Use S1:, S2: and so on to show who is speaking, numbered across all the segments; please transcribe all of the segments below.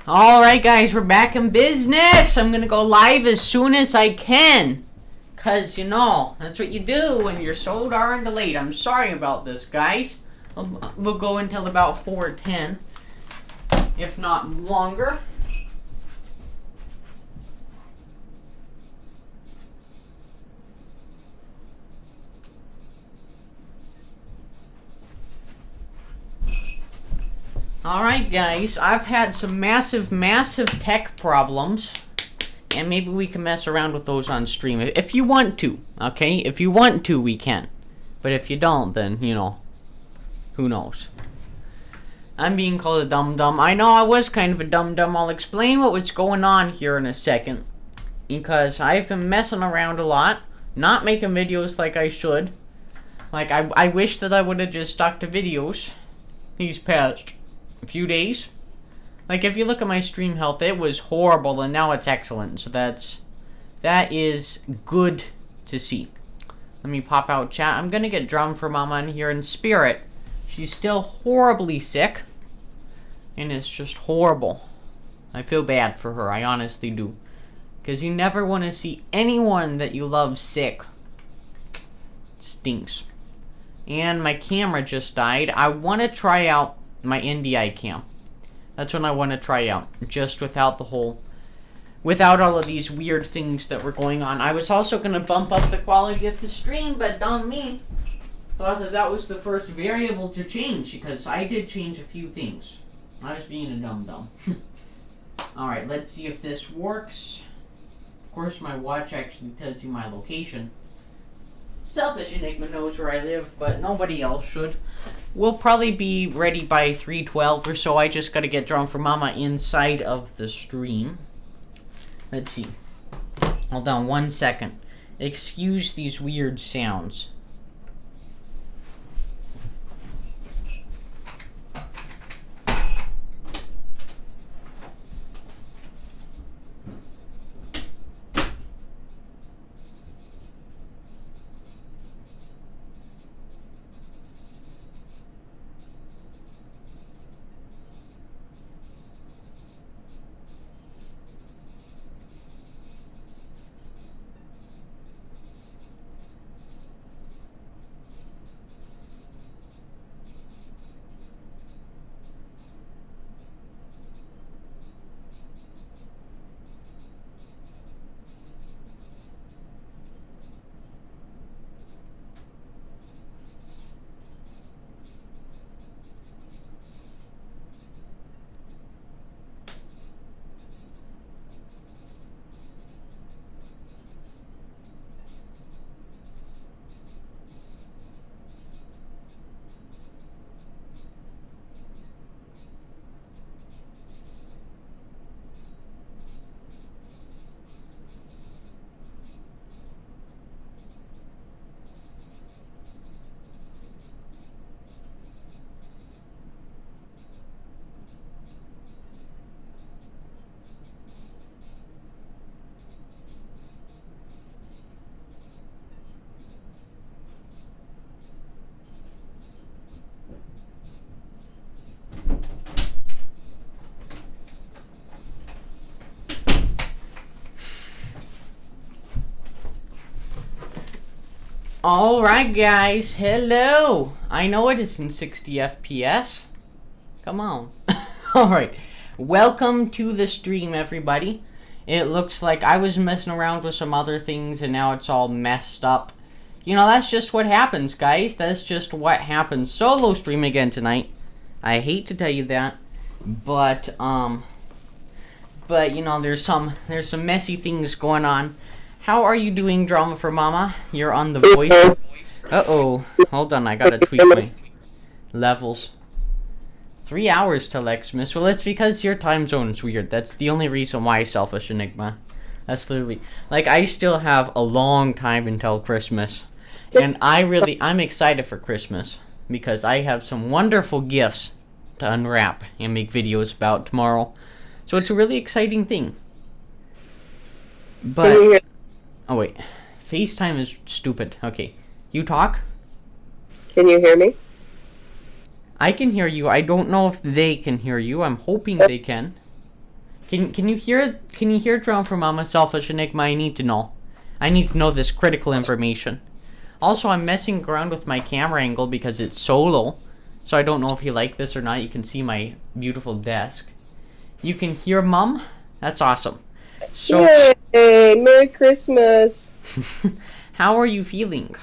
S1: Alright guys, we're back in business. I'm gonna go live as soon as I can. Cause you know, that's what you do when you're so darn delayed. I'm sorry about this, guys. We'll go until about 4:10. If not longer. Alright guys, I've had some massive tech problems. And maybe we can mess around with those on stream. If you want to, okay? If you want to, we can. But if you don't, then, you know, who knows? I'm being called a dum-dum. I know I was kind of a dum-dum. I'll explain what was going on here in a second. Because I've been messing around a lot. Not making videos like I should. Like, I wish that I would have just stuck to videos these past a few days. Like, if you look at my stream health, it was horrible, and now it's excellent. So that is good to see. Let me pop out chat. I'm gonna get Drum for Mama in here in spirit. She's still horribly sick, and it's just horrible. I feel bad for her, I honestly do. Because you never want to see anyone that you love sick. It stinks. And my camera just died. I want to try out my NDI cam. That's what I want to try out. Just without all of these weird things that were going on. I was also going to bump up the quality of the stream, but dumb me thought that was the first variable to change, because I did change a few things. I was being a dum-dum. Alright, let's see if this works. Of course, my watch actually tells you my location. Selfish Enigma knows where I live, but nobody else should. We'll probably be ready by 3:12 or so. I just gotta get Drum for Mama inside of the stream. Let's see. Hold on 1 second. Excuse these weird sounds. Alright guys, hello! I know it isn't 60 FPS. Come on. Alright, welcome to the stream everybody. It looks like I was messing around with some other things and now it's all messed up. You know, that's just what happens, guys. That's just what happens. Solo stream again tonight. I hate to tell you that. But you know, there's some messy things going on. How are you doing, Drama for Mama? You're on the voice. Uh-oh. Hold on, I gotta tweak my levels. 3 hours till Xmas. Well, it's because your time zone is weird. That's the only reason why, Selfish Enigma. That's literally... Like, I still have a long time until Christmas. And I'm excited for Christmas. Because I have some wonderful gifts to unwrap and make videos about tomorrow. So it's a really exciting thing. But... Oh, wait. FaceTime is stupid. Okay. You talk?
S2: Can you hear me?
S1: I can hear you. I don't know if they can hear you. I'm hoping they can. Can you hear Drone from Mama Selfish Enigma? I need to know. I need to know this critical information. Also, I'm messing around with my camera angle because it's solo, so I don't know if you like this or not. You can see my beautiful desk. You can hear Mum? That's awesome. So,
S2: yay! Merry Christmas.
S1: how are you feeling?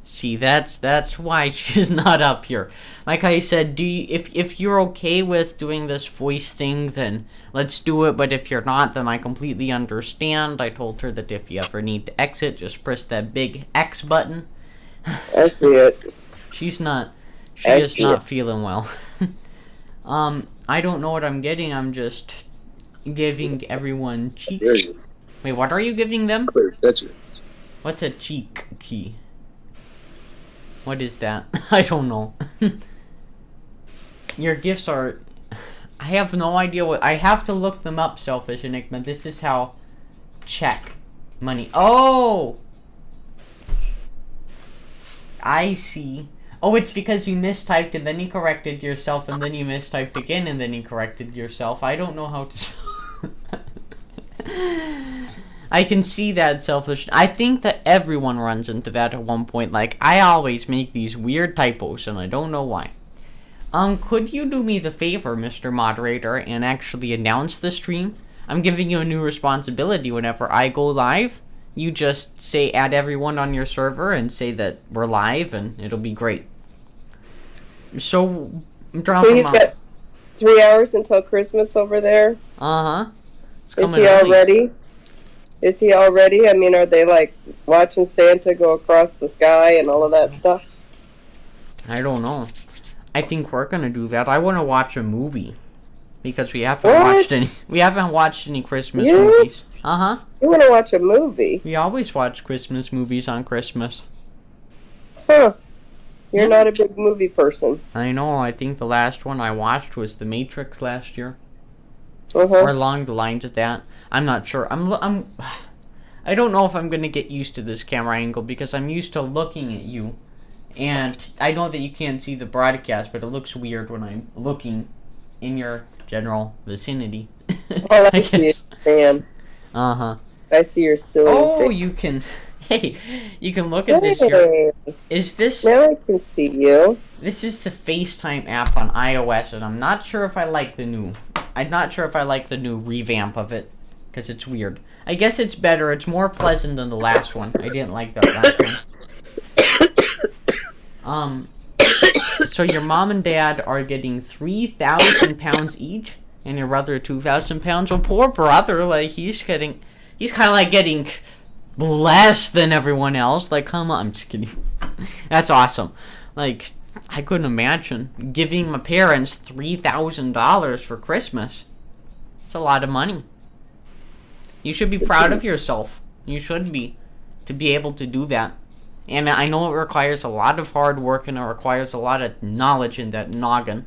S1: See, that's why she's not up here. Like I said, if you're okay with doing this voice thing, then let's do it. But if you're not, then I completely understand. I told her that if you ever need to exit, just press that big X button.
S2: I see it.
S1: She is not feeling well. I don't know what I'm getting. I'm just giving everyone cheeks. Wait, what are you giving them? What's a cheek key? What is that? I don't know. Your gifts are... I have no idea what... I have to look them up, Selfish Enigma. This is how... Check. Money. Oh! I see. Oh, it's because you mistyped and then you corrected yourself and then you mistyped again and then you corrected yourself. I don't know how to... I can see that, Selfish. I think that everyone runs into that at one point. Like, I always make these weird typos and I don't know why. Could you do me the favor, Mr. Moderator, and actually announce the stream? I'm giving you a new responsibility whenever I go live. You just say add everyone on your server and say that we're live and it'll be great. So
S2: he's got 3 hours until Christmas over there?
S1: Uh-huh.
S2: Is he all ready? Is he all ready? I mean, are they like watching Santa go across the sky and all of that stuff?
S1: I don't know. I think we're gonna do that. I want to watch a movie because we haven't watched any Christmas movies. Uh-huh.
S2: You want to watch a movie?
S1: We always watch Christmas movies on Christmas.
S2: Huh. You're not a big movie person.
S1: I know. I think the last one I watched was The Matrix last year.
S2: Uh-huh.
S1: Or along the lines of that. I'm not sure. I don't know if I'm going to get used to this camera angle because I'm used to looking at you. And I know that you can't see the broadcast, but it looks weird when I'm looking in your general vicinity.
S2: Oh, I see it, man.
S1: Uh-huh.
S2: I see your silly
S1: Oh,
S2: face.
S1: you can... Hey, you can look at this here. Is this...
S2: Now I can see you.
S1: This is the FaceTime app on iOS, and I'm not sure if I like the new... I'm not sure if I like the new revamp of it, because it's weird. I guess it's better. It's more pleasant than the last one. I didn't like that last one. So your mom and dad are getting 3,000 pounds each, and your brother 2,000 pounds. Well, poor brother, like, he's kind of like getting less than everyone else. Like, come on, I'm just kidding. That's awesome. Like, I couldn't imagine giving my parents $3,000 for Christmas. It's a lot of money. You should be proud of yourself. You should be, to be able to do that. And I know it requires a lot of hard work and it requires a lot of knowledge in that noggin.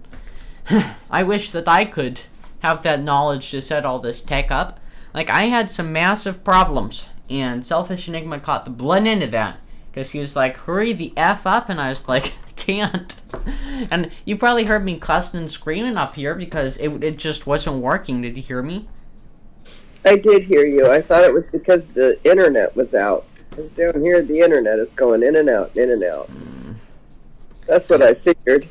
S1: I wish that I could have that knowledge to set all this tech up. Like, I had some massive problems, and Selfish Enigma caught the blood end of that. Because he was like, hurry the F up, and I was like, I can't. And you probably heard me cussing and screaming up here because it just wasn't working. Did you hear me?
S2: I did hear you. I thought it was because the internet was out. Because down here, the internet is going in and out, in and out. That's what I figured.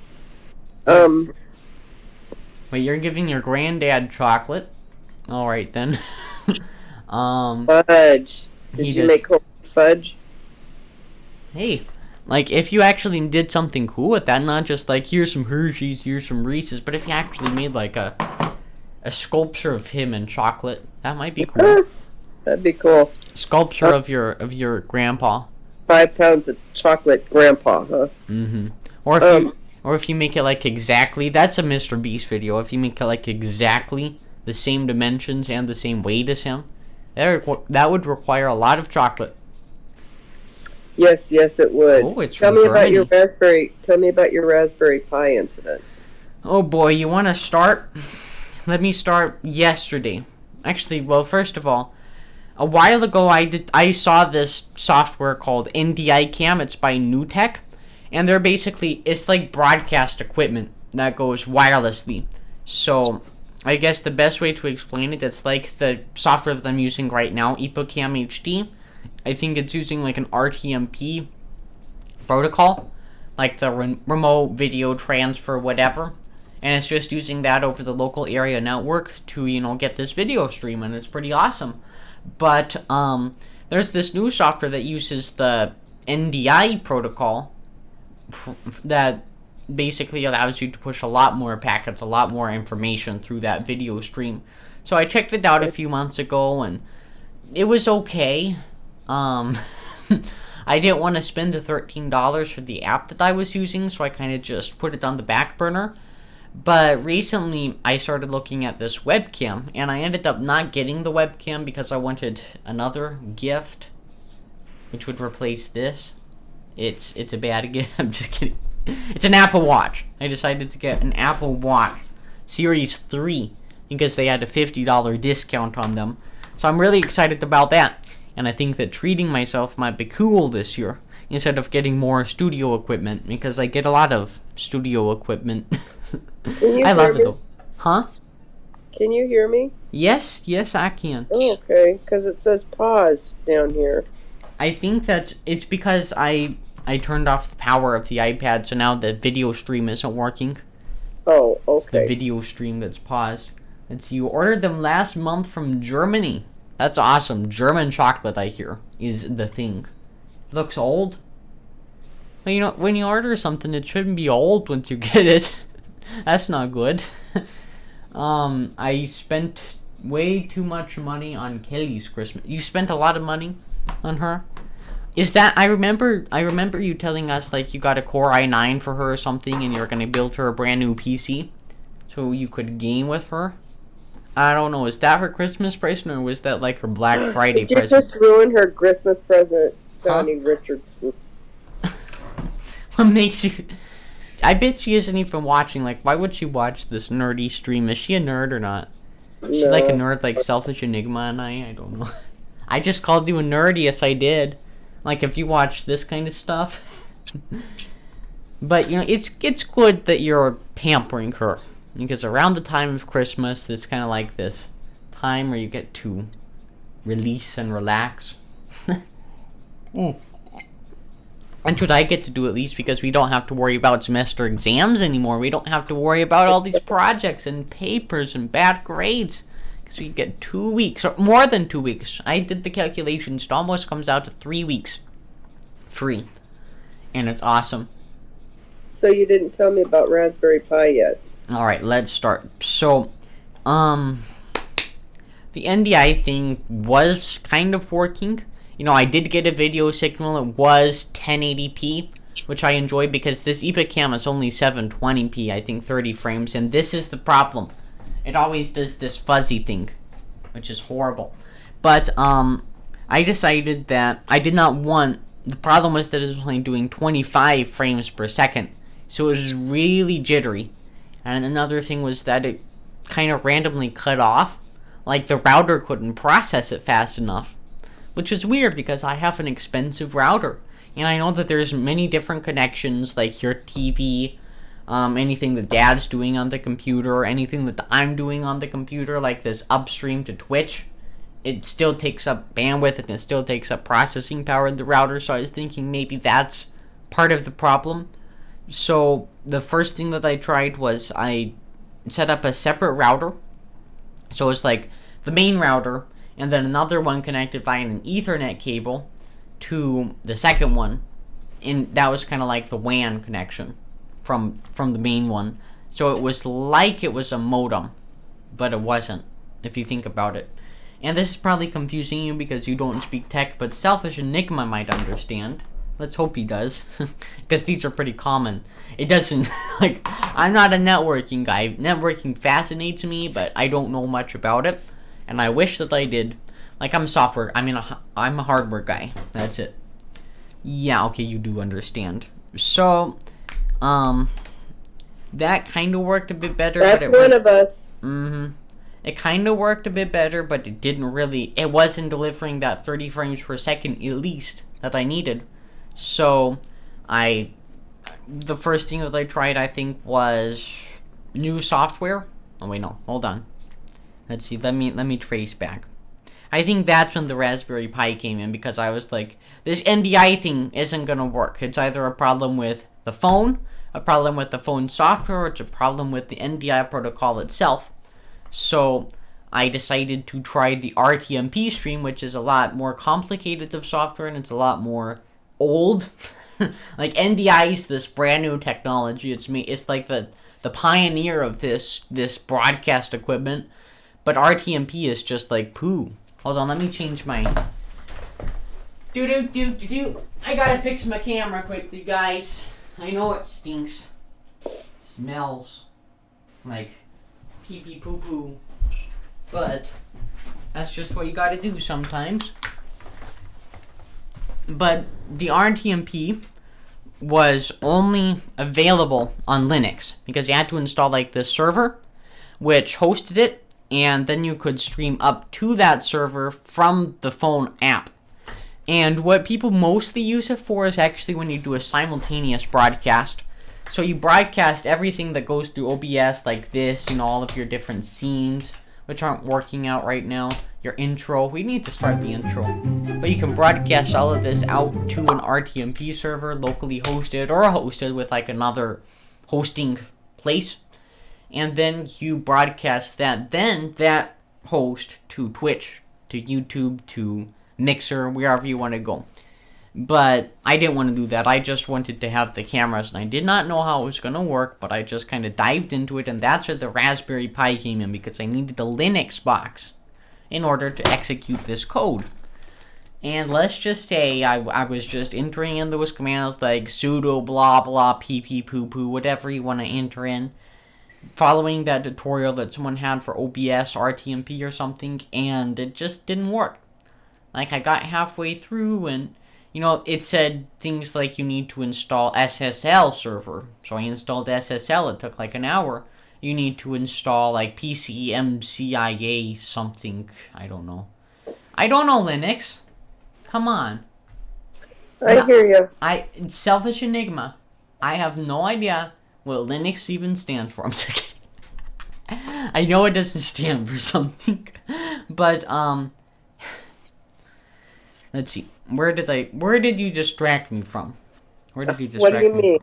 S1: Wait, you're giving your granddad chocolate? Alright then.
S2: Fudge. Did you make fudge?
S1: Hey, like, if you actually did something cool with that, not just like, here's some Hershey's, here's some Reese's, but if you actually made like a sculpture of him in chocolate, that might be cool.
S2: That'd be cool.
S1: Sculpture of your grandpa.
S2: 5 pounds of chocolate grandpa, huh?
S1: Mm-hmm. Or if you make it like exactly, that's a Mr. Beast video. If you make it like exactly the same dimensions and the same weight as him, that would require a lot of chocolate.
S2: Yes, it would.
S1: Oh, it's
S2: Tell me about your raspberry Pi incident.
S1: Oh boy, you want to start? Let me start yesterday. Actually, well, first of all, a while ago I saw this software called NDI-Cam. It's by NewTek, and they're basically, it's like broadcast equipment that goes wirelessly. So I guess the best way to explain it, it's like the software that I'm using right now, EPOCAM HD. I think it's using like an RTMP protocol, like the remote video transfer, whatever. And it's just using that over the local area network to, get this video stream, and it's pretty awesome. But there's this new software that uses the NDI protocol that basically allows you to push a lot more packets, a lot more information through that video stream. So I checked it out a few months ago, and it was okay. I didn't want to spend the $13 for the app that I was using, so I kind of just put it on the back burner. But recently, I started looking at this webcam, and I ended up not getting the webcam because I wanted another gift, which would replace this. It's a bad gift. I'm just kidding. It's an Apple Watch. I decided to get an Apple Watch Series 3 because they had a $50 discount on them. So I'm really excited about that. And I think that treating myself might be cool this year instead of getting more studio equipment, because I get a lot of studio equipment. I love it though. Huh?
S2: Can you hear me?
S1: Yes, I can.
S2: Oh, okay, because it says paused down here.
S1: I think it's because I turned off the power of the iPad, so now the video stream isn't working.
S2: Oh, okay.
S1: It's the video stream that's paused. And so you ordered them last month from Germany. That's awesome. German chocolate, I hear, is the thing. It looks old. But when you order something, it shouldn't be old once you get it. That's not good. I spent way too much money on Kelly's Christmas. You spent a lot of money on her? Is that, I remember you telling us like you got a Core i9 for her or something, and you were going to build her a brand new PC so you could game with her. I don't know, is that her Christmas present, or was that like her Black Friday
S2: Did you
S1: present?
S2: just ruin her Christmas present, Johnny Richardson?
S1: What makes you... I bet she isn't even watching. Like, why would she watch this nerdy stream? Is she a nerd or not?
S2: No.
S1: She's like a nerd like Selfish Enigma and I don't know. I just called you a nerd, yes I did. Like, if you watch this kind of stuff. But, it's good that you're pampering her. Because around the time of Christmas, it's kind of like this time where you get to release and relax. That's what I get to do, at least, because we don't have to worry about semester exams anymore. We don't have to worry about all these projects and papers and bad grades. Because we get 2 weeks, or more than 2 weeks. I did the calculations. It almost comes out to 3 weeks free. And it's awesome.
S2: So you didn't tell me about Raspberry Pi yet.
S1: Alright, let's start. So, the NDI thing was kind of working. I did get a video signal. It was 1080p, which I enjoy because this EPOCAM is only 720p, I think 30 frames, and this is the problem. It always does this fuzzy thing, which is horrible. But, I decided that I did not want... The problem was that it was only doing 25 frames per second, so it was really jittery. And another thing was that it kind of randomly cut off. Like, the router couldn't process it fast enough. Which is weird because I have an expensive router. And I know that there's many different connections, like your TV, anything that Dad's doing on the computer, anything that I'm doing on the computer, like this upstream to Twitch. It still takes up bandwidth and it still takes up processing power in the router. So I was thinking maybe that's part of the problem. So the first thing that I tried was I set up a separate router. So it's like the main router, and then another one connected via an Ethernet cable to the second one. And that was kind of like the WAN connection from the main one. So it was like it was a modem, but it wasn't, if you think about it. And this is probably confusing you because you don't speak tech, but Selfish Enigma might understand. Let's hope he does, because these are pretty common. It doesn't, like, I'm not a networking guy. Networking fascinates me, but I don't know much about it. And I wish that I did. Like, I'm software. I'm a hardware guy. That's it. Yeah, okay, you do understand. So, that kind of worked a bit better.
S2: That's one of us.
S1: Mm-hmm. It kind of worked a bit better, but it didn't really. It wasn't delivering that 30 frames per second, at least, that I needed. So, the first thing that I tried, I think, was new software. Oh wait, no, hold on. Let's see, let me trace back. I think that's when the Raspberry Pi came in, because I was like, this NDI thing isn't gonna work. It's either a problem with the phone, a problem with the phone software, or it's a problem with the NDI protocol itself. So I decided to try the RTMP stream, which is a lot more complicated of software, and it's a lot more old. Like, NDI is this brand new technology. It's like the pioneer of this broadcast equipment. But RTMP is just like poo. Hold on, let me change my... I gotta fix my camera quickly, guys. I know it stinks. Smells like pee-pee poo-poo. But that's just what you gotta do sometimes. But the RTMP was only available on Linux, because you had to install like this server, which hosted it, and then you could stream up to that server from the phone app. And what people mostly use it for is actually when you do a simultaneous broadcast. So you broadcast everything that goes through OBS, like this, all of your different scenes, which aren't working out right now. Your intro, we need to start the intro. But you can broadcast all of this out to an RTMP server, locally hosted, or hosted with like another hosting place. And then you broadcast that host to Twitch, to YouTube, to Mixer, wherever you want to go. But I didn't want to do that. I just wanted to have the cameras, and I did not know how it was going to work, but I just kind of dived into it, and that's where the Raspberry Pi came in, because I needed a Linux box in order to execute this code. And let's just say I was just entering in those commands like sudo blah blah pee poo poo, whatever you want to enter in, following that tutorial that someone had for OBS, RTMP or something, and it just didn't work. Like, I got halfway through and, it said things like you need to install SSL server. So I installed SSL, it took like an hour. You need to install like PCMCIA something, I don't know Linux. Come on.
S2: I hear you.
S1: Selfish Enigma. I have no idea what Linux even stands for. I'm just kidding. I know it doesn't stand for something, but let's see. Where did you distract me from?
S2: What do you mean?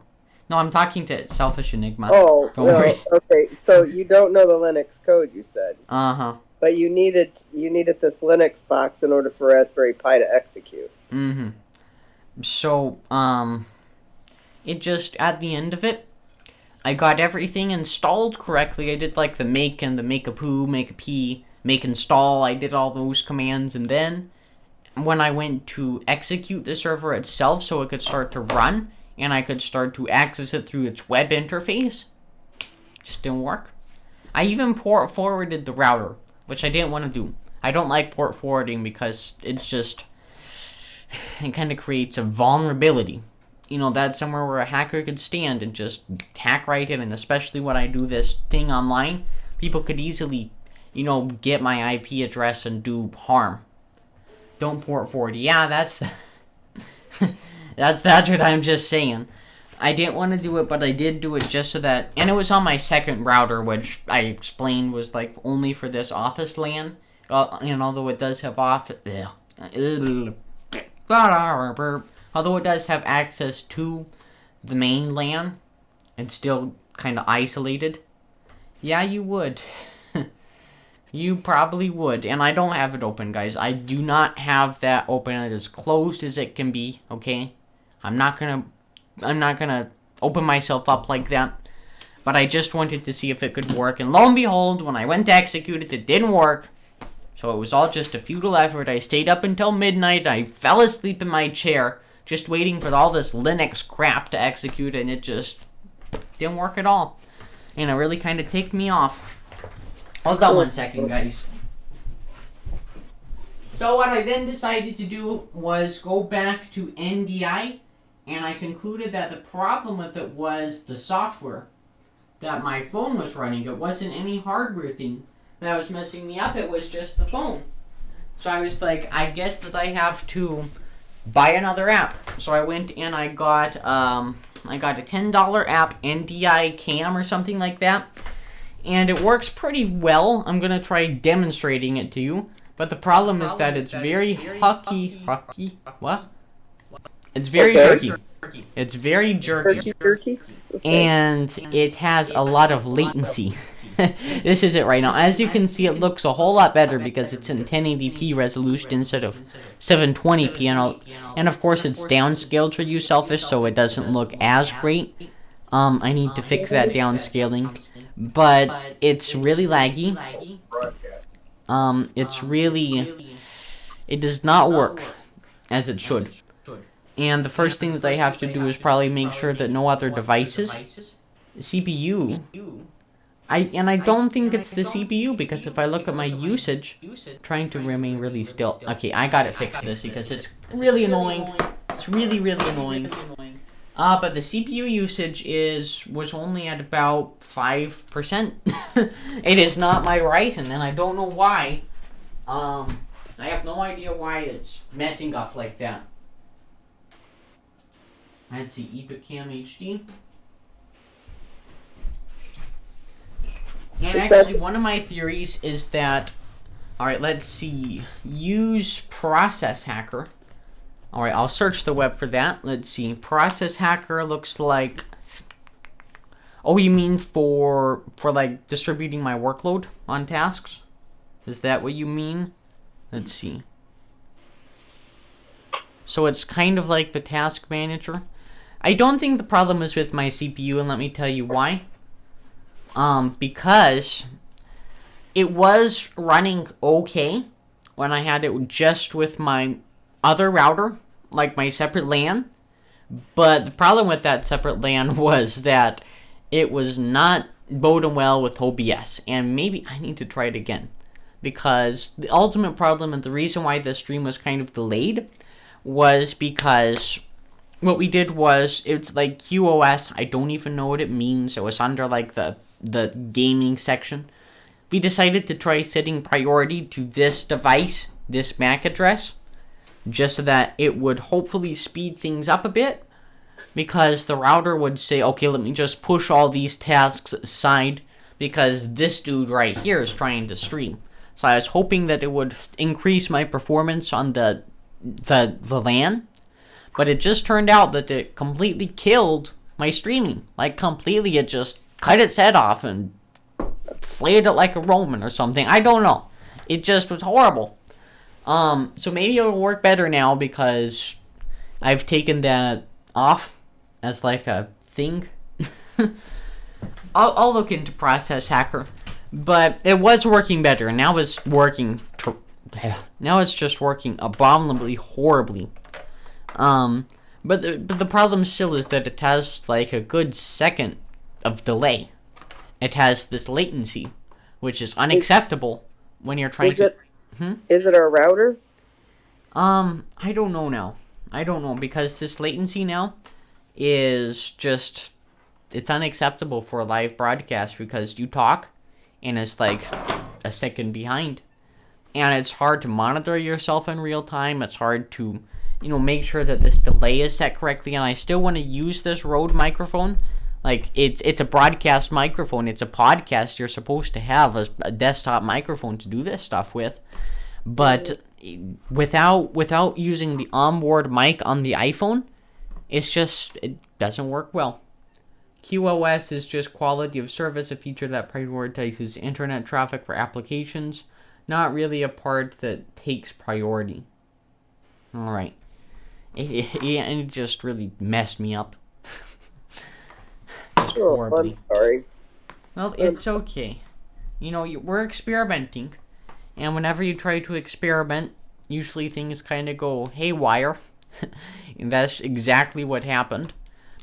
S1: No, I'm talking to Selfish Enigma.
S2: Oh, no. Okay. So you don't know the Linux code, you said.
S1: Uh-huh.
S2: But you needed this Linux box in order for Raspberry Pi to execute.
S1: Mm-hmm. So, it just, at the end of it, I got everything installed correctly. I did like the make and the make a poo, make a pee, make install. I did all those commands, and then when I went to execute the server itself so it could start to run and I could start to access it through its web interface, it just didn't work. I even port forwarded the router, which I didn't want to do. I don't like port forwarding because it kind of creates a vulnerability. That's somewhere where a hacker could stand and just hack right in, and especially when I do this thing online, people could easily, get my IP address and do harm. Don't port forward. Yeah, that's what I'm just saying. I didn't want to do it, but I did do it just so that, and it was on my second router, which I explained was like only for this office LAN. Although it does have although it does have access to the main LAN, it's still kind of isolated. Yeah, you would. You probably would, and I don't have it open, guys. I do not have that open. It is closed as it can be, okay? I'm not gonna open myself up like that, but I just wanted to see if it could work, and lo and behold, when I went to execute it, it didn't work. So it was all just a futile effort. I stayed up until midnight. I fell asleep in my chair, just waiting for all this Linux crap to execute, and it just didn't work at all. And it really kind of ticked me off. Hold on one second, guys. So what I then decided to do was go back to NDI, and I concluded that the problem with it was the software that my phone was running. It wasn't any hardware thing that was messing me up. It was just the phone. So I was like, I guess that I have to buy another app. So I went and I got a $10 app, NDI Cam or something like that. and it works pretty well. I'm gonna try demonstrating it to you, but the problem is that it's very what? It's very jerky. It's very jerky.
S2: Jerky. Okay.
S1: And it has a lot of latency. This is it right now. As you can see, it looks a whole lot better because it's in 1080p resolution instead of 720p, and of course it's downscaled for you, Selfish, so it doesn't look as great. I need to fix that downscaling, but it's really laggy. It does not work as it should. And the first thing that I have to do is probably make sure that no other devices, CPU, I don't think it's the CPU, because if I look at my usage, trying to remain really still. Okay, I gotta fix this because it's really annoying. It's really annoying. But the CPU usage was only at about 5%. It is not my Ryzen, and I don't know why. I have no idea why it's messing up like that. Let's see, Epicam HD. And actually, one of my theories is that, alright, let's see, use Process Hacker. Alright, I'll search the web for that. Let's see, Process Hacker looks like, oh, you mean for like distributing my workload on tasks? Is that what you mean? Let's see. So it's kind of like the task manager. I don't think the problem is with my CPU, and let me tell you why. Because it was running okay when I had it just with my other router, like my separate LAN. But the problem with that separate LAN was that it was not boding well with OBS, and maybe I need to try it again. Because the ultimate problem, and the reason why the stream was kind of delayed, was because what we did was, it's like QoS, I don't even know what it means. It was under like the gaming section. We decided to try setting priority to this device, this MAC address, just so that it would hopefully speed things up a bit, because the router would say, okay, let me just push all these tasks aside because this dude right here is trying to stream. So I was hoping that it would increase my performance on the LAN, but it just turned out that it completely killed my streaming. Like, completely, it just cut its head off and flayed it like a Roman or something. I don't know. It just was horrible. So maybe it'll work better now because I've taken that off as like a thing. I'll look into Process Hacker. But it was working better, and now it's working. Now it's just working abominably horribly. But the problem still is that it has like a good second of delay. It has this latency, which is unacceptable when you're trying to.
S2: Is it our router?
S1: I don't know now. I don't know, because this latency now is just, it's unacceptable for a live broadcast, because you talk and it's like a second behind, and it's hard to monitor yourself in real time. It's hard to, make sure that this delay is set correctly, and I still want to use this Rode microphone. Like, it's a broadcast microphone. It's a podcast. You're supposed to have a desktop microphone to do this stuff with, but without using the onboard mic on the iPhone, it doesn't work well. QoS is just quality of service, a feature that prioritizes internet traffic for applications, not really a part that takes priority. Alright. It just really messed me up. Just horribly.
S2: I'm sorry.
S1: Well, it's okay. We're experimenting, and whenever you try to experiment, usually things kind of go haywire. And that's exactly what happened.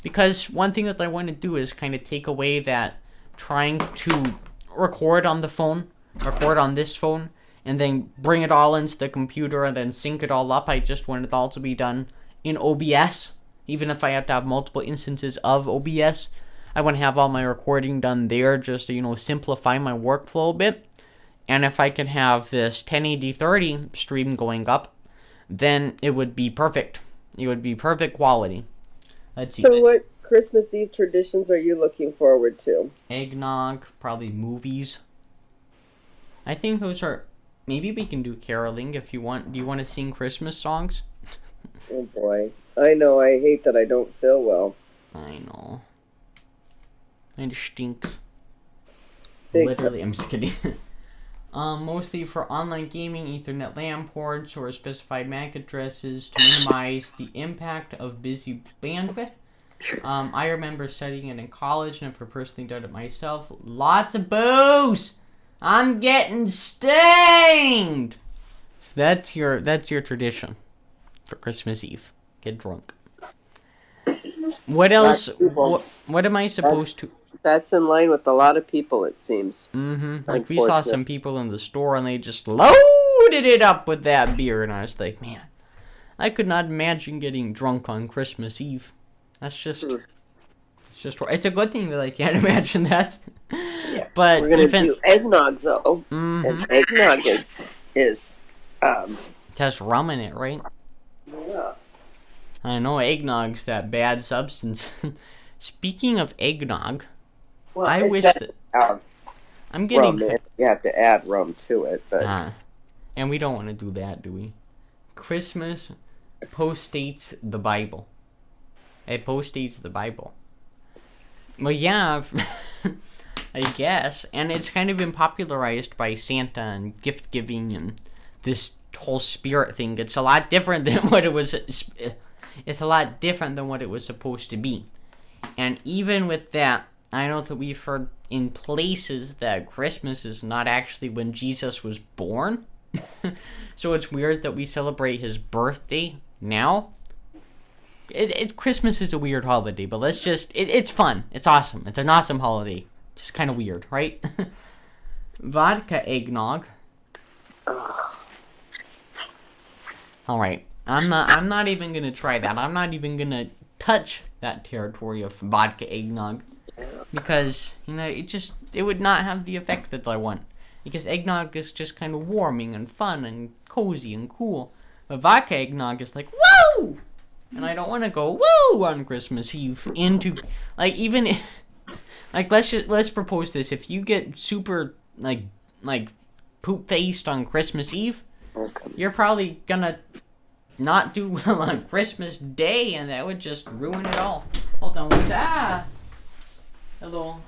S1: Because one thing that I want to do is kind of take away that trying to record on the phone, record on this phone, and then bring it all into the computer and then sync it all up. I just want it all to be done in OBS. Even if I have to have multiple instances of OBS, I want to have all my recording done there just to, simplify my workflow a bit. And if I can have this 1080-30 stream going up, then it would be perfect. It would be perfect quality. Let's see.
S2: So what Christmas Eve traditions are you looking forward to?
S1: Eggnog, probably movies. I think those are... Maybe we can do caroling if you want. Do you want to sing Christmas songs?
S2: Oh boy. I know, I hate that I don't feel well.
S1: I know. It stinks.
S2: Big
S1: Literally, I'm just kidding. Mostly for online gaming, Ethernet LAN ports, or specified MAC addresses to minimize the impact of busy bandwidth. I remember studying it in college, and never personally done it myself. Lots of booze! I'm getting stained! So that's your tradition for Christmas Eve. Get drunk. What else? What am I supposed to...
S2: That's in line with a lot of people, it seems.
S1: Like, we saw some people in the store, and they just loaded it up with that beer, and I was like, man, I could not imagine getting drunk on Christmas Eve. That's just... It's a good thing that I can't imagine that.
S2: Yeah.
S1: But
S2: we're gonna do eggnog, though. And eggnog is
S1: it has rum in it, right?
S2: Yeah.
S1: I know eggnog's that bad substance. Speaking of eggnog,
S2: well,
S1: I wish that I'm getting
S2: rum. You have to add rum to it, but
S1: and we don't want to do that, do we? Christmas postdates the Bible. It postdates the Bible. Well, yeah, I guess, and it's kind of been popularized by Santa and gift giving and this whole spirit thing. It's a lot different than what it was. It's a lot different than what it was supposed to be. And even with that, I know that we've heard in places that Christmas is not actually when Jesus was born. So it's weird that we celebrate his birthday now. Christmas is a weird holiday, but let's just... It's fun. It's awesome. It's an awesome holiday. Just kind of weird, right? Vodka eggnog. Alright. I'm not even gonna try that. I'm not even gonna touch that territory of vodka eggnog. Because, it would not have the effect that I want. Because eggnog is just kind of warming and fun and cozy and cool. But vodka eggnog is like, woo! And I don't want to go, woo, on Christmas Eve into, like, even, like, let's propose this. If you get super, like, poop-faced on Christmas Eve, you're probably gonna not do well on Christmas Day, and that would just ruin it all. Hold on, what's that? Hello.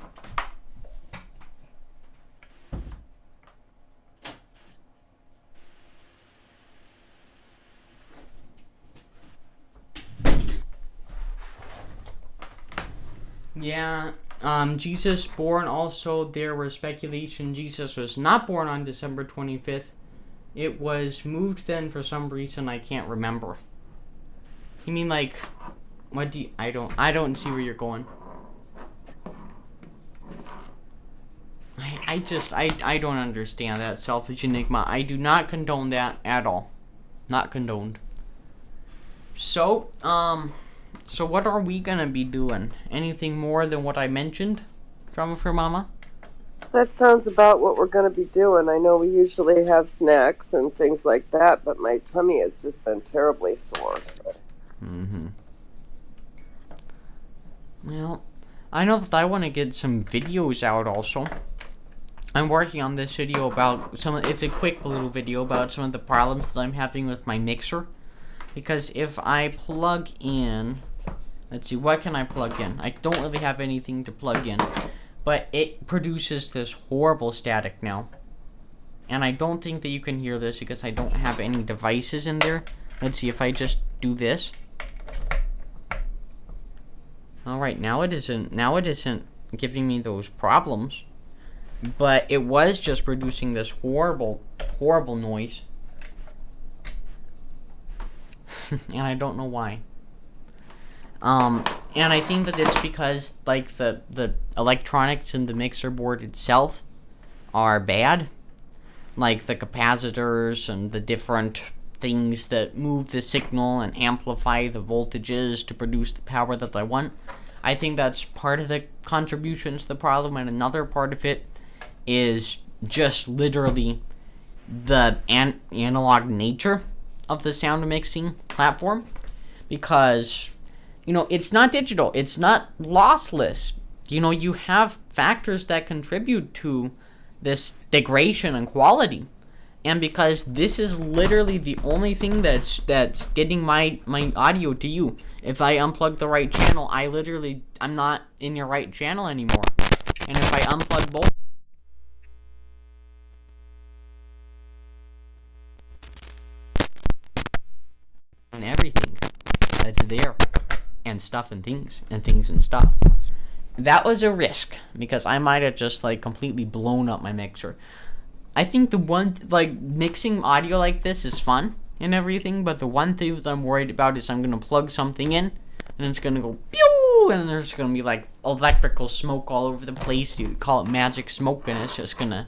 S1: Yeah, Jesus born also, there was speculation Jesus was not born on December 25th. It was moved then for some reason I can't remember. You mean like, what do you, I don't see where you're going. I don't understand that selfish enigma. I do not condone that at all. Not condoned. So, so what are we gonna be doing? Anything more than what I mentioned? Drama for Mama?
S2: That sounds about what we're gonna be doing. I know we usually have snacks and things like that, but my tummy has just been terribly sore. So.
S1: Well, I know that I want to get some videos out also. I'm working on this video about it's a quick little video about some of the problems that I'm having with my mixer. Because if I plug in, let's see, what can I plug in? I don't really have anything to plug in, but it produces this horrible static now. And I don't think that you can hear this because I don't have any devices in there. Let's see if I just do this. Alright, now it isn't giving me those problems. But it was just producing this horrible, horrible noise. And I don't know why. And I think that it's because, like, the electronics in the mixer board itself are bad. Like the capacitors and the different things that move the signal and amplify the voltages to produce the power that I want. I think that's part of the contribution to the problem, and another part of it is just literally the analog nature of the sound mixing platform, because it's not digital. It's not lossless. You have factors that contribute to this degradation in quality. And because this is literally the only thing that's getting my audio to you. If I unplug the right channel, I'm not in your right channel anymore. And if I unplug both, and everything that's there, and stuff and things and stuff. That was a risk because I might have just like completely blown up my mixer. I think the one, like, mixing audio like this is fun and everything, but the one thing that I'm worried about is I'm going to plug something in, and it's going to go pew, and there's going to be, like, electrical smoke all over the place. You call it magic smoke, and it's just going to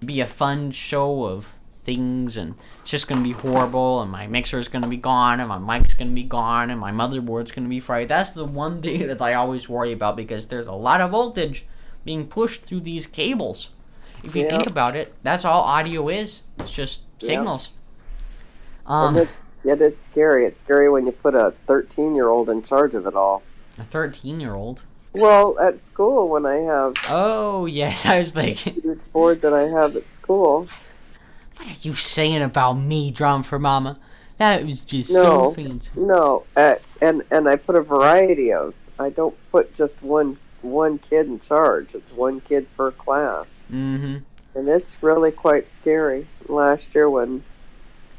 S1: be a fun show of things, and it's just going to be horrible, and my mixer is going to be gone, and my mic's going to be gone, and my motherboard's going to be fried. That's the one thing that I always worry about, because there's a lot of voltage being pushed through these cables. If you think about it, that's all audio is. It's just signals.
S2: And it's scary. It's scary when you put a 13-year-old in charge of it all.
S1: A 13-year-old?
S2: Well, at school when I have...
S1: Oh, yes, I was like...
S2: huge board that I have at school.
S1: What are you saying about me, Drum for Mama? That was just so fancy.
S2: No, and I put a variety of... I don't put just one kid in charge. It's one kid per class.
S1: Mm-hmm.
S2: And it's really quite scary. Last year when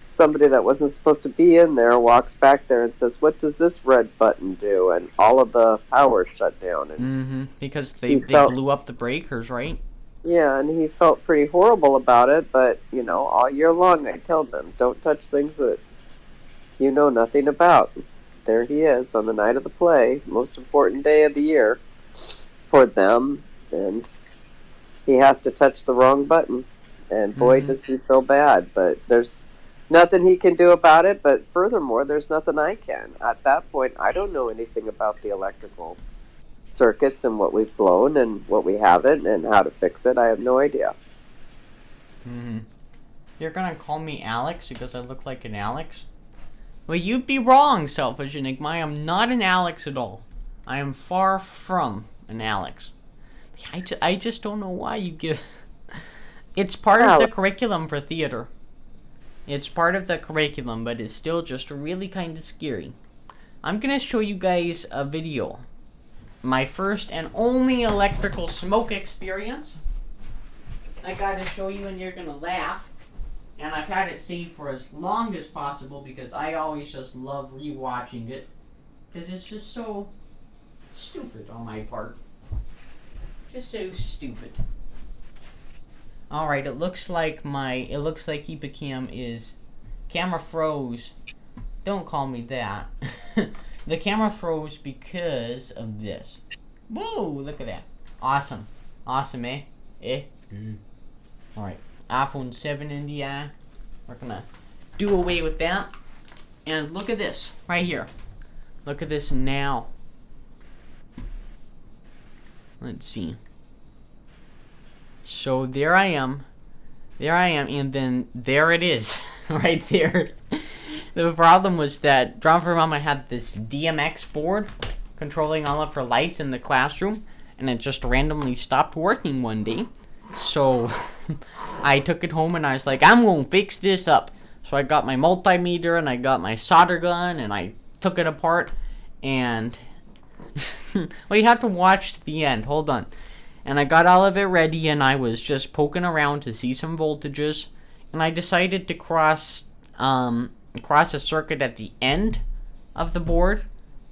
S2: somebody that wasn't supposed to be in there walks back there and says, "What does this red button do?" And all of the power shut down. And
S1: because they blew up the breakers, right?
S2: Yeah, and he felt pretty horrible about it, but, all year long I tell them, don't touch things that you know nothing about. There he is on the night of the play, most important day of the year for them, and he has to touch the wrong button, and boy does he feel bad, but there's nothing he can do about it. But furthermore, there's nothing I can. At that point, I don't know anything about the electrical circuits and what we've blown and what we haven't and how to fix it. I have no idea.
S1: You're gonna call me Alex because I look like an Alex? Well, you'd be wrong, Selfish Enigma. I am not an Alex at all. I am far from an Alex. I just don't know why you give... It's part of the curriculum for theater. It's part of the curriculum, but it's still just really kind of scary. I'm going to show you guys a video. My first and only electrical smoke experience. I got to show you and you're going to laugh. And I've had it saved for as long as possible because I always just love rewatching it. Because it's just so stupid on my part. Just so stupid. Alright, it looks like EPCam is... Camera froze. Don't call me that. The camera froze because of this. Whoa, look at that. Awesome. Awesome, eh? Alright, iPhone 7 in the eye. We're gonna do away with that. And look at this, right here. Look at this now. Let's see. So there I am, and then there it is, right there. The problem was that Drum for Mama had this DMX board controlling all of her lights in the classroom, and it just randomly stopped working one day. So I took it home and I was like, I'm gonna fix this up. So I got my multimeter and I got my solder gun and I took it apart, and well, you have to watch the end. Hold on. And I got all of it ready, and I was just poking around to see some voltages, and I decided to cross a circuit at the end of the board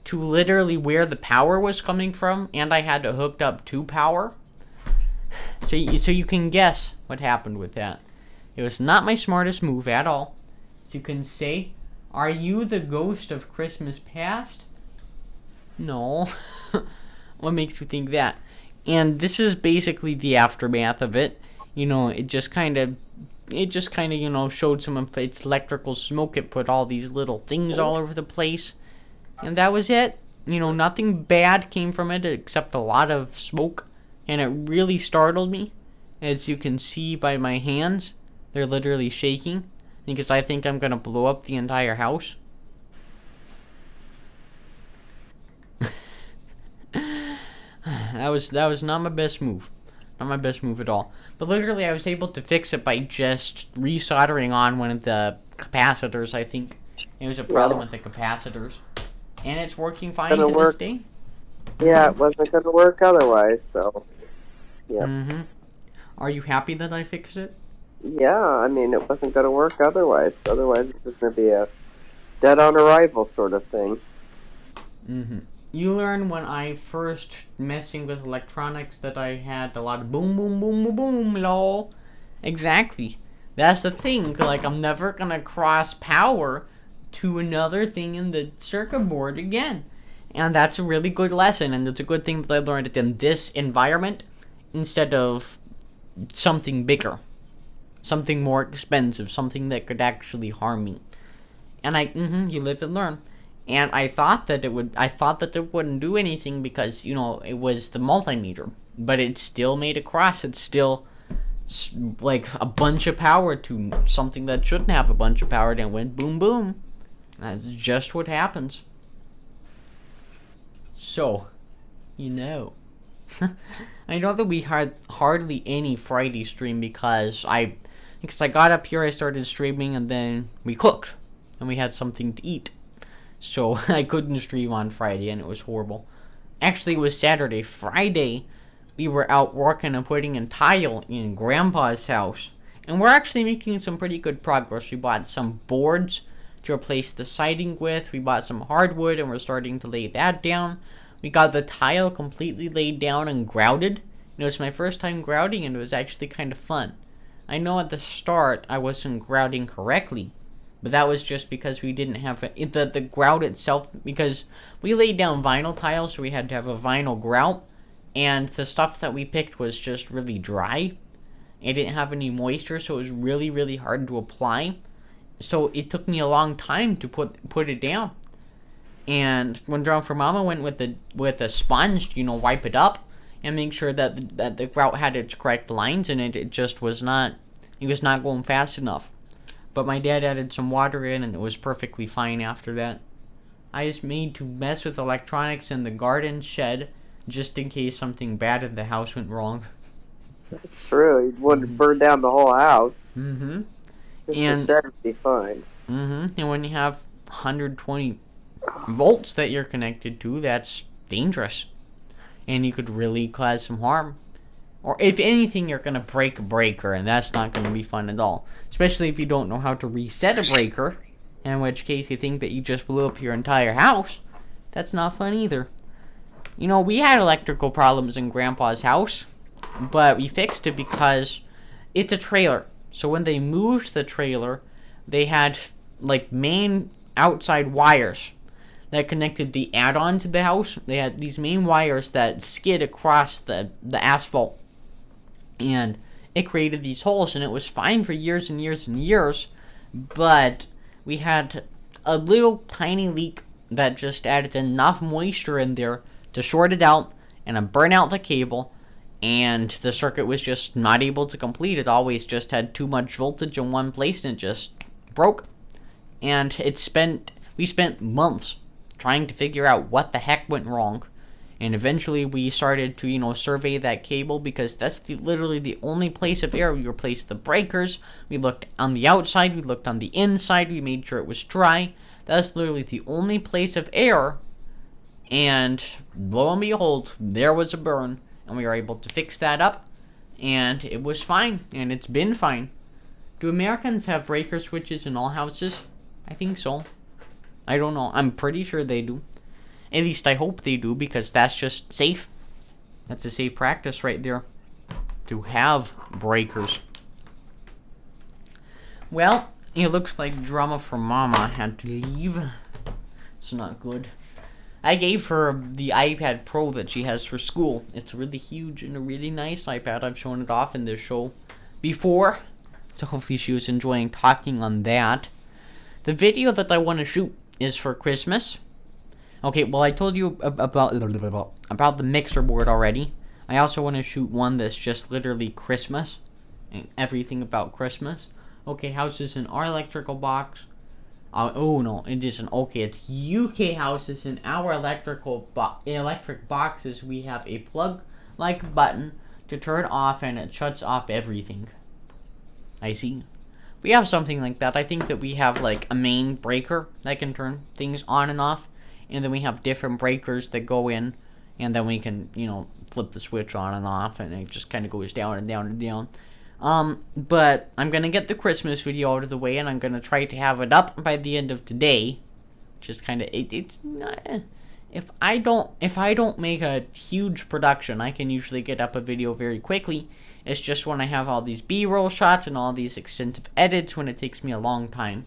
S1: to literally where the power was coming from, and I had it hooked up to power. So you can guess what happened with that. It was not my smartest move at all. So you can say, are you the ghost of Christmas past? No. What makes you think that? And this is basically the aftermath of it. It just kind of, showed some of its electrical smoke. It put all these little things all over the place. And that was it. Nothing bad came from it except a lot of smoke. And it really startled me. As you can see by my hands, they're literally shaking. Because I think I'm going to blow up the entire house. that was not my best move. Not my best move at all. But literally, I was able to fix it by just resoldering on one of the capacitors, I think. It was a problem with the capacitors. And it's working fine to this day.
S2: Yeah, it wasn't going to work otherwise, so... Yeah.
S1: Mm-hmm. Are you happy that I fixed it?
S2: Yeah, I mean, it wasn't going to work otherwise. Otherwise, it was going to be a dead on arrival sort of thing.
S1: Mm-hmm. You learn when I first messing with electronics that I had a lot of boom, boom, boom, boom, boom, lol. Exactly. That's the thing. Like, I'm never going to cross power to another thing in the circuit board again. And that's a really good lesson, and it's a good thing that I learned it in this environment instead of something bigger. Something more expensive, something that could actually harm me. And you live and learn. And I thought that it wouldn't do anything because, you know, it was the multimeter. But it still made a cross. It's still like a bunch of power to something that shouldn't have a bunch of power, and it went boom boom. That's just what happens. So, you know. I know that we had hardly any Friday stream because I got up here, I started streaming, and then we cooked. And we had something to eat. So I couldn't stream on Friday, and it was horrible. Actually, it was Saturday. Friday, we were out working and putting in tile in Grandpa's house. And we're actually making some pretty good progress. We bought some boards to replace the siding with. We bought some hardwood, and we're starting to lay that down. We got the tile completely laid down and grouted. It was my first time grouting, and it was actually kind of fun. I know at the start I wasn't grouting correctly. But that was just because we didn't have the grout itself, because we laid down vinyl tiles, so we had to have a vinyl grout, and the stuff that we picked was just really dry. It didn't have any moisture, so it was really, really hard to apply. So it took me a long time to put it down. And when Drawn for Mama went with a sponge, you know, wipe it up and make sure that the grout had its correct lines in it. It just was not going fast enough. But my dad added some water in, and it was perfectly fine after that. I just made to mess with electronics in the garden shed, just in case something bad in the house went wrong.
S2: That's true. You'd want to burn down the whole house.
S1: Mm-hmm.
S2: Just the shed would be fine.
S1: Mm-hmm. And when you have 120 volts that you're connected to, that's dangerous. And you could really cause some harm. Or if anything, you're going to break a breaker, and that's not going to be fun at all. Especially if you don't know how to reset a breaker, in which case you think that you just blew up your entire house. That's not fun either. You know, we had electrical problems in Grandpa's house, but we fixed it because it's a trailer. So when they moved the trailer, they had, like, main outside wires that connected the add-on to the house. They had these main wires that skid across the asphalt. And it created these holes, and it was fine for years and years and years, but we had a little tiny leak that just added enough moisture in there to short it out and burn out the cable, and the circuit was just not able to complete. It always just had too much voltage in one place, and it just broke. And we spent months trying to figure out what the heck went wrong. And eventually we started to, you know, survey that cable, because that's literally the only place of air. We replaced the breakers. We looked on the outside. We looked on the inside. We made sure it was dry. That's literally the only place of air. And lo and behold, there was a burn. And we were able to fix that up. And it was fine. And it's been fine. Do Americans have breaker switches in all houses? I think so. I don't know. I'm pretty sure they do. At least I hope they do, because that's just safe. That's a safe practice right there, to have breakers. Well, it looks like Drama for Mama had to leave. It's not good. I gave her the iPad Pro that she has for school. It's really huge and a really nice iPad. I've shown it off in this show before, so hopefully she was enjoying talking on that. The video that I want to shoot is for Christmas. Okay, well, I told you about the mixer board already. I also want to shoot one that's just literally Christmas, and everything about Christmas. Okay, house is in our electrical box. Oh no, it isn't. Okay, it's UK houses. In our electric boxes, we have a plug-like button to turn off, and it shuts off everything. I see. We have something like that. I think that we have like a main breaker that can turn things on and off, and then we have different breakers that go in, and then we can, flip the switch on and off, and it just kind of goes down and down and down. But I'm gonna get the Christmas video out of the way, and I'm gonna try to have it up by the end of today. Just kind of it's not, if I don't make a huge production, I can usually get up a video very quickly. It's just when I have all these B-roll shots and all these extensive edits when it takes me a long time.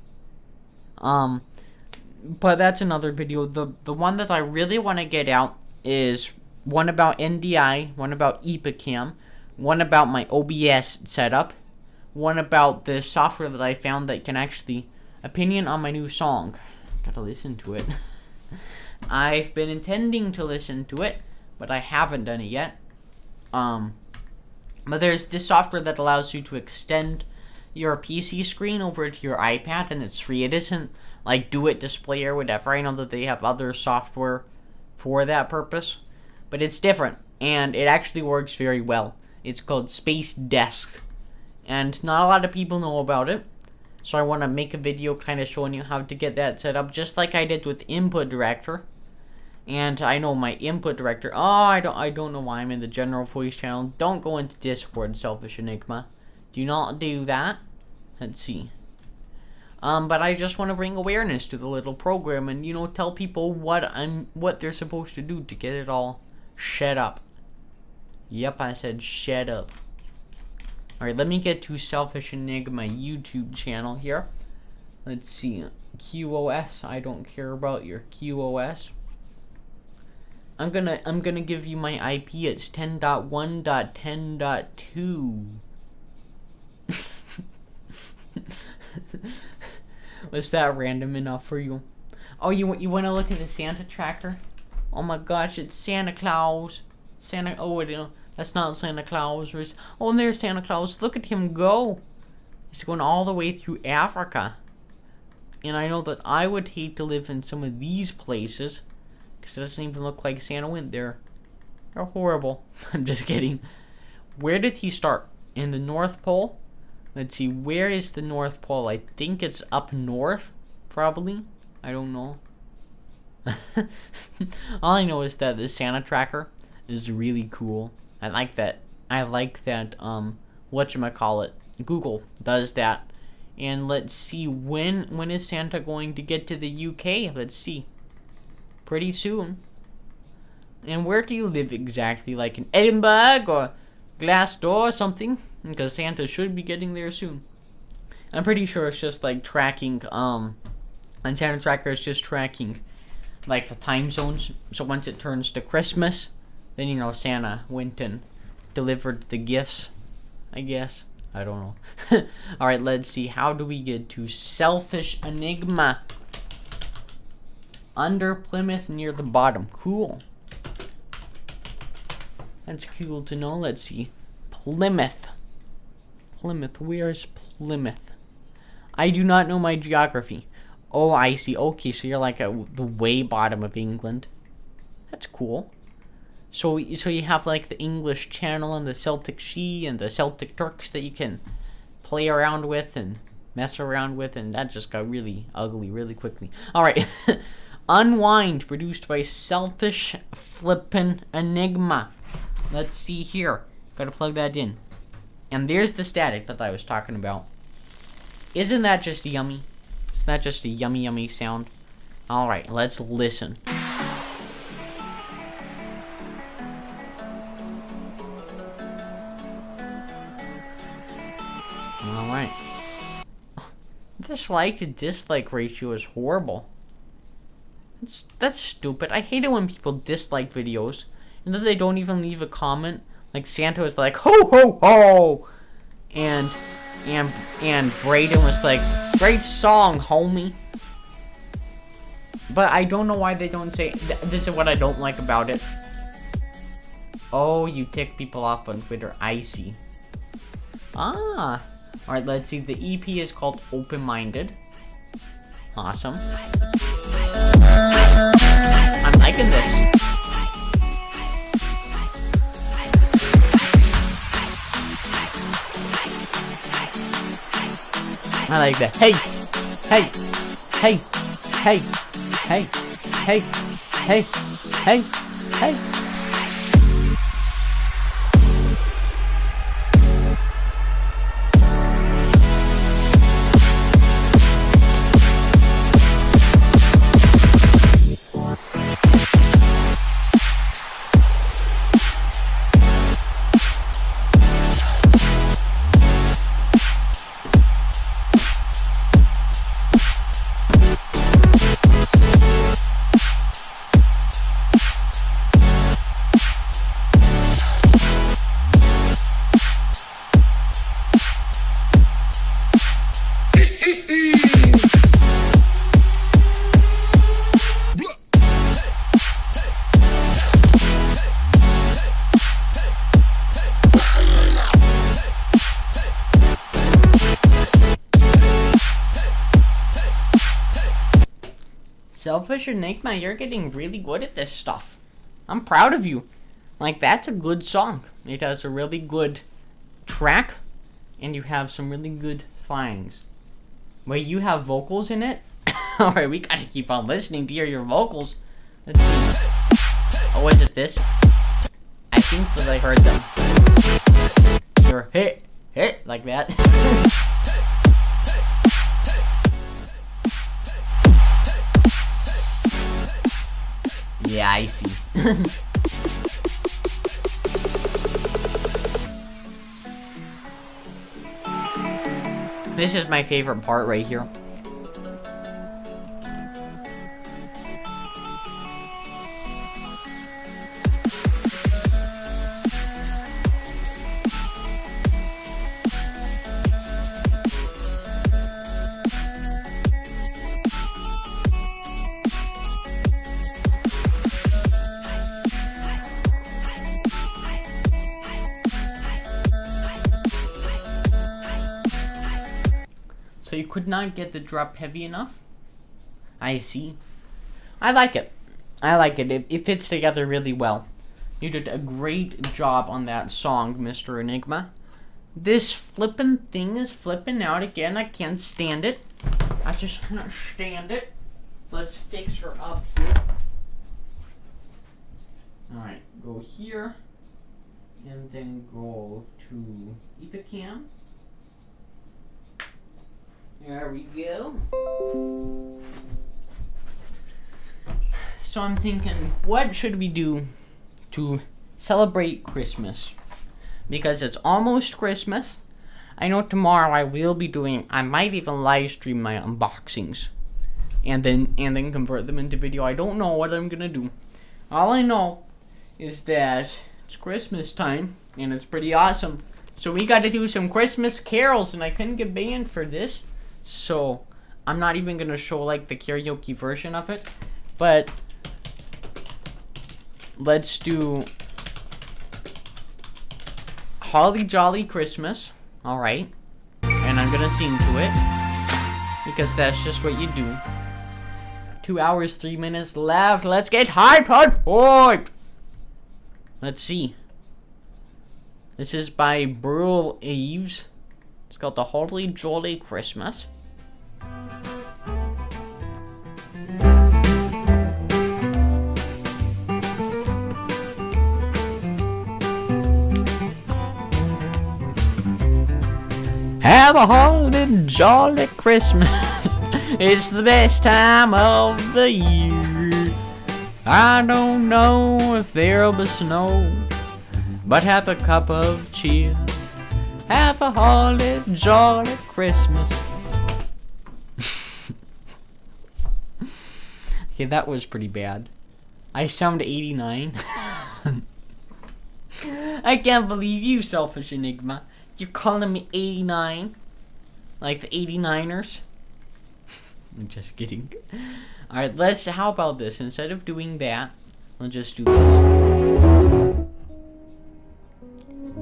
S1: But that's another video. The one that I really want to get out is one about NDI, one about EPCAM, one about my OBS setup, one about the software that I found that can actually opinion on my new song. Gotta listen to it. I've been intending to listen to it, but I haven't done it yet. But there's this software that allows you to extend your PC screen over to your iPad, and it's free. It isn't like Do It Display or whatever. I know that they have other software for that purpose, but it's different, and it actually works very well. It's called Space Desk, and not a lot of people know about it, so I want to make a video kind of showing you how to get that set up, just like I did with Input Director. And I know my Input Director. Oh, I don't know why I'm in the general voice channel. Don't go into Discord, Selfish Enigma. Do not do that. Let's see. But I just want to bring awareness to the little program, and tell people what they're supposed to do to get it all set up. Yep, I said shut up. Alright, let me get to Selfish Enigma YouTube channel here. Let's see. QoS. I don't care about your QoS. I'm gonna give you my IP. It's 10.1.10.2. Was that random enough for you? Oh, you want to look at the Santa tracker? Oh my gosh, it's Santa Claus. That's not Santa Claus. Oh, and there's Santa Claus. Look at him go. He's going all the way through Africa. And I know that I would hate to live in some of these places, because it doesn't even look like Santa went there. They're horrible. I'm just kidding. Where did he start? In the North Pole? Let's see, where is the North Pole? I think it's up north, probably. I don't know. All I know is that the Santa tracker is really cool. I like that. Whatchamacallit, Google does that. And let's see, when is Santa going to get to the UK? Let's see. Pretty soon. And where do you live exactly? Like in Edinburgh or Glasgow or something? Because Santa should be getting there soon. I'm pretty sure it's just like tracking, and Santa Tracker is just tracking like the time zones. So once it turns to Christmas, then Santa went and delivered the gifts, I guess. I don't know. Alright, let's see. How do we get to Selfish Enigma? Under Plymouth near the bottom. Cool. That's cool to know. Let's see. Plymouth. Where's Plymouth? I do not know my geography. Oh, I see. Okay, so you're like at the way bottom of England. That's cool. So you have like the English Channel and the Celtic Sea and the Celtic Turks that you can play around with and mess around with, and that just got really ugly really quickly. Alright. Unwind, produced by Selfish Flippin' Enigma. Let's see here. Gotta plug that in. And there's the static that I was talking about. Isn't that just yummy? Isn't that just a yummy, yummy sound? Alright, let's listen. Alright. This like to dislike ratio is horrible. That's stupid. I hate it when people dislike videos and then they don't even leave a comment. Like Santa was like, ho ho ho, and Braden was like, great song, homie. But I don't know why they don't say. This is what I don't like about it. Oh, you tick people off on Twitter. I see. Ah. Alright, let's see. The EP is called Open Minded. Awesome. I'm liking this. I like that. Hey! Hey! Hey! Hey! Hey! Hey! Hey! Hey! Hey! Selfish Enigma, you're getting really good at this stuff. I'm proud of you. Like, that's a good song. It has a really good track, and you have some really good finds. Wait, you have vocals in it? Alright, we gotta keep on listening to hear your vocals. Let's see. Oh, is it this? I think that I heard them. You're hit, like that. Yeah, I see. This is my favorite part right here. So you could not get the drop heavy enough? I see. I like it. I like it. It fits together really well. You did a great job on that song, Mr. Enigma. This flippin' thing is flipping out again. I can't stand it. I just can't stand it. Let's fix her up here. Alright, go here. And then go to Epicam. There we go. So I'm thinking, what should we do to celebrate Christmas? Because it's almost Christmas. I know tomorrow I might even live stream my unboxings. And then convert them into video. I don't know what I'm gonna do. All I know is that it's Christmas time and it's pretty awesome. So we gotta do some Christmas carols, and I couldn't get banned for this. So I'm not even gonna show like the karaoke version of it, but let's do Holly Jolly Christmas. Alright. And I'm gonna sing to it, because that's just what you do. 2 hours, 3 minutes left. Let's get hyped. Let's see. This is by Burl Eves. It's called the Holly Jolly Christmas. Have a holly jolly Christmas. It's the best time of the year. I don't know if there'll be snow, but have a cup of cheer. Have a holly jolly Christmas. Okay, that was pretty bad. I sound 89. I can't believe you, Selfish Enigma. You're calling me 89? Like the 89ers? I'm just kidding. Alright, how about this? Instead of doing that, we'll just do this.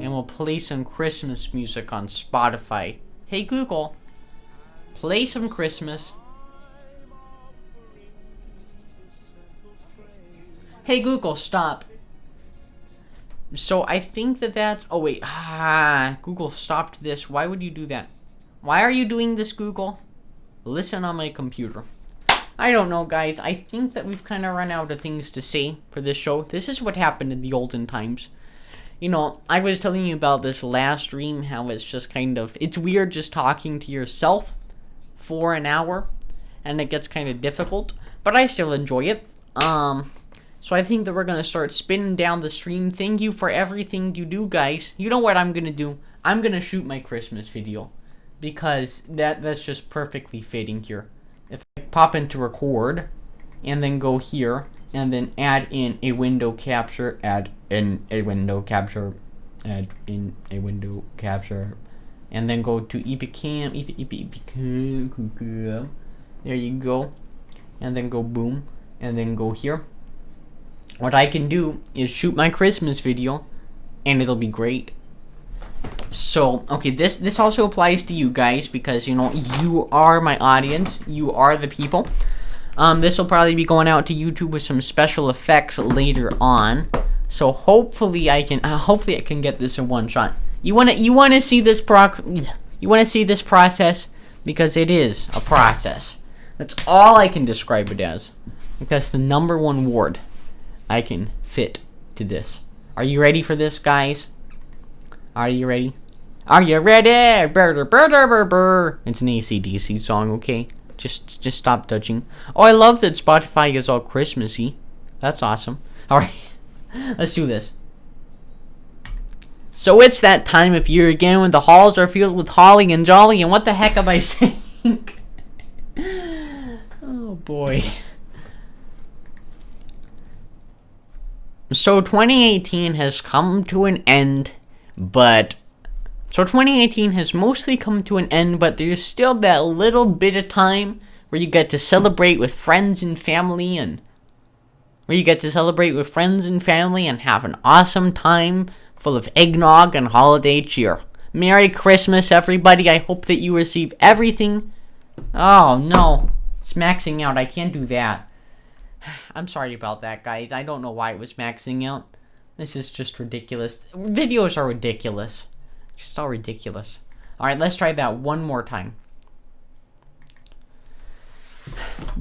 S1: And we'll play some Christmas music on Spotify. Hey Google, play some Christmas. Hey Google, stop. So I think that's... Oh wait, Google stopped this. Why would you do that? Why are you doing this, Google? Listen on my computer. I don't know, guys. I think that we've kind of run out of things to say for this show. This is what happened in the olden times. You know, I was telling you about this last stream, how it's just kind of... It's weird just talking to yourself for an hour, and it gets kind of difficult, but I still enjoy it. So I think that we're going to start spinning down the stream. Thank you for everything you do, guys. You know what I'm going to do? I'm going to shoot my Christmas video, because that's just perfectly fitting here. If I pop into record, and then go here, and then add in a window capture, add in a window capture, and then go to epicam, there you go, and then go boom, and then go here. What I can do is shoot my Christmas video, and it'll be great. So, okay, this also applies to you guys, because, you know, you are my audience, you are the people. This will probably be going out to YouTube with some special effects later on. So hopefully I can get this in one shot. You wanna see this process, because it is a process. That's all I can describe it as. Like, that's the number one word I can fit to this. Are you ready for this, guys? Are you ready? Are you ready? Burr, burr, burr, burr. It's an AC/DC song, okay? Just stop touching. Oh, I love that Spotify is all Christmassy. That's awesome. Alright, let's do this. So it's that time of year again when the halls are filled with holly and jolly, and what the heck am I saying? Oh boy. So 2018 has come to an end, but... So 2018 has mostly come to an end, but there's still that little bit of time where you get to celebrate with friends and family, and have an awesome time full of eggnog and holiday cheer. Merry Christmas, everybody. I hope that you receive everything. Oh, no. It's maxing out. I can't do that. I'm sorry about that, guys. I don't know why it was maxing out. This is just ridiculous. Videos are ridiculous. Just all ridiculous. Alright, let's try that one more time.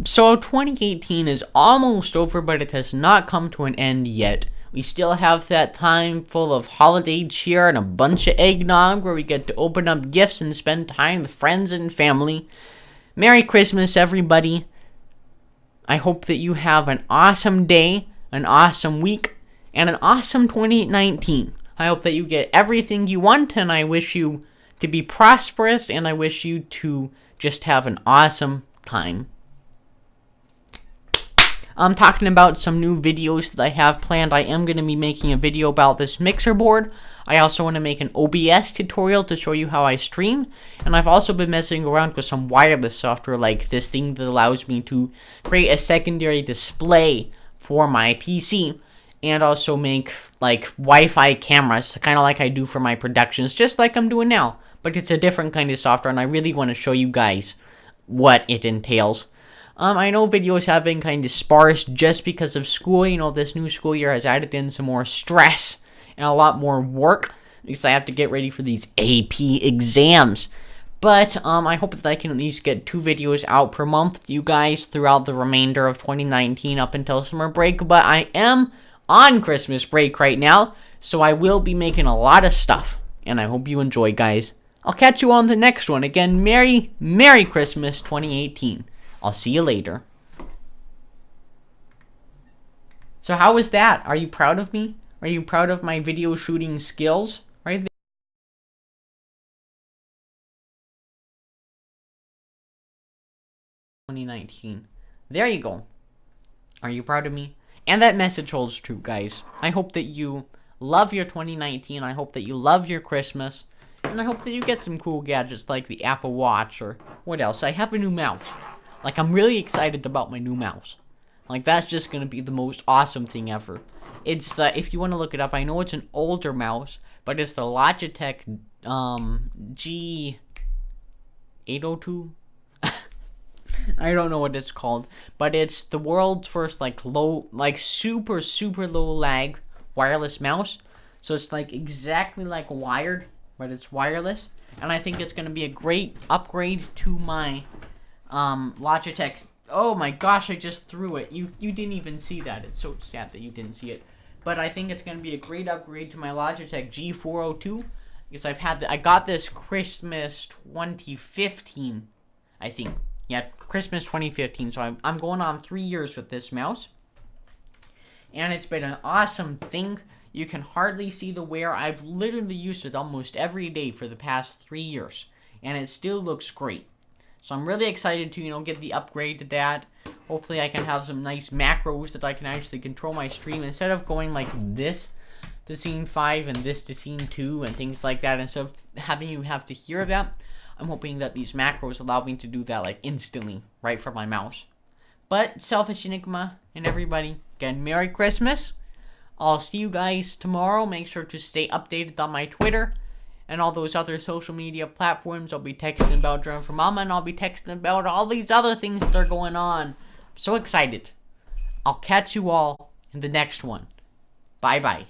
S1: So 2018 is almost over, but it has not come to an end yet. We still have that time full of holiday cheer and a bunch of eggnog where we get to open up gifts and spend time with friends and family. Merry Christmas, everybody. I hope that you have an awesome day, an awesome week, and an awesome 2019. I hope that you get everything you want, and I wish you to be prosperous, and I wish you to just have an awesome time. I'm talking about some new videos that I have planned. I am going to be making a video about this mixer board. I also want to make an OBS tutorial to show you how I stream, and I've also been messing around with some wireless software, like this thing that allows me to create a secondary display for my PC. And also make, like, Wi-Fi cameras, kind of like I do for my productions, just like I'm doing now. But it's a different kind of software, and I really want to show you guys what it entails. I know videos have been kind of sparse just because of school. You know, this new school year has added in some more stress and a lot more work, because I have to get ready for these AP exams. But I hope that I can at least get 2 videos out per month to you guys throughout the remainder of 2019 up until summer break. But I am on Christmas break right now, so I will be making a lot of stuff, and I hope you enjoy, guys. I'll catch you on the next one. Again, Merry Christmas 2018. I'll see you later. So how was that? Are you proud of me? Are you proud of my video shooting skills? Right there. 2019. There you go. Are you proud of me? And that message holds true, guys. I hope that you love your 2019. I hope that you love your Christmas. And I hope that you get some cool gadgets like the Apple Watch, or what else? I have a new mouse. Like, I'm really excited about my new mouse. Like, that's just going to be the most awesome thing ever. It's the, if you want to look it up, I know it's an older mouse, but it's the Logitech G802. I don't know what it's called, but it's the world's first super super low lag wireless mouse. So it's like exactly like wired, but it's wireless, and I think it's going to be a great upgrade to my Logitech. Oh my gosh, I just threw it. You didn't even see that. It's so sad that you didn't see it. But I think it's going to be a great upgrade to my Logitech G402 because I got this Christmas 2015, I think. Yeah, Christmas 2015. So I'm going on 3 years with this mouse. And it's been an awesome thing. You can hardly see the wear. I've literally used it almost every day for the past 3 years. And it still looks great. So I'm really excited to, get the upgrade to that. Hopefully I can have some nice macros that I can actually control my stream. Instead of going like this to scene 5 and this to scene 2 and things like that. Instead of having you have to hear that, I'm hoping that these macros allow me to do that like instantly, right from my mouse. But Selfish Enigma and everybody, again, Merry Christmas. I'll see you guys tomorrow. Make sure to stay updated on my Twitter and all those other social media platforms. I'll be texting about Drone for Mama, and I'll be texting about all these other things that are going on. I'm so excited. I'll catch you all in the next one. Bye-bye.